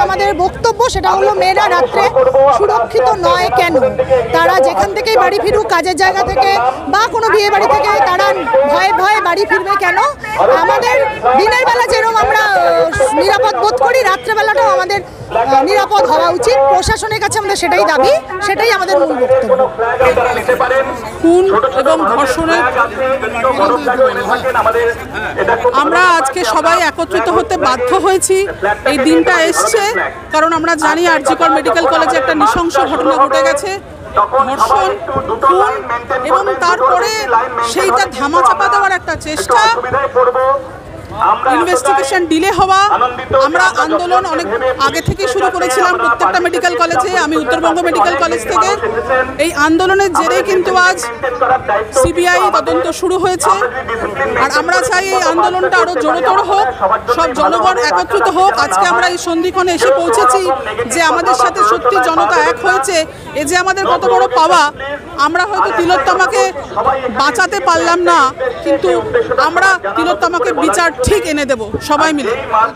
আমাদের বক্তব্য সেটা হলো মেয়েরা রাত্রে সুরক্ষিত নয় কেন? তারা যেখান থেকেই বাড়ি ফিরুক, কাজের জায়গা থেকে বা কোনো বিয়ে বাড়ি থেকে, তারা ভয়ে ভয়ে বাড়ি ফিরবে কেন? আমাদের দিনের বেলা যেরকম আমরা নিরাপদ বোধ করি, রাত্রেবেলাটাও আমাদের নিরাপদ হওয়া উচিত। প্রশাসনের কাছে আমাদের সেটাই দাবি, সেটাই আমাদের মূল বক্তব্য। খুন এবং ধর্ষণের আমরা আজকে সবাই একত্রিত হতে বাধ্য হয়েছি। এই দিনটা এসছে কারণ আমরা জানি জি কর মেডিকেল কলেজে একটা নৃশংস ঘটনা ঘটে গেছে, ধর্ষণ, খুন, এবং তারপরে সেইটা ধামাচাপা দেওয়ার একটা চেষ্টা, ইনভেস্টিগেশন ডিলে হওয়া। আমরা আন্দোলন অনেক আগে থেকে শুরু করেছিলাম প্রত্যেকটা মেডিকেল কলেজে, আমি উত্তরবঙ্গ মেডিকেল কলেজ থেকে। এই আন্দোলনের জেরে কিন্তু আজ সিবিআই তদন্ত শুরু হয়েছে। আর আমরা চাই এই আন্দোলনটা আরও জোরতর হোক, সব জনগণ একত্রিত হোক। আজকে আমরা এই সন্ধিক্ষণে এসে পৌঁছেছি যে আমাদের সাথে সত্যি জনতা এক হয়েছে, এ যে আমাদের কত বড় পাওয়া। আমরা হয়তো তিলোত্তমাকে বাঁচাতে পারলাম না, কিন্তু আমরা তিলোত্তমাকে বিচার ঠিক এনে দেব সবাই মিলে।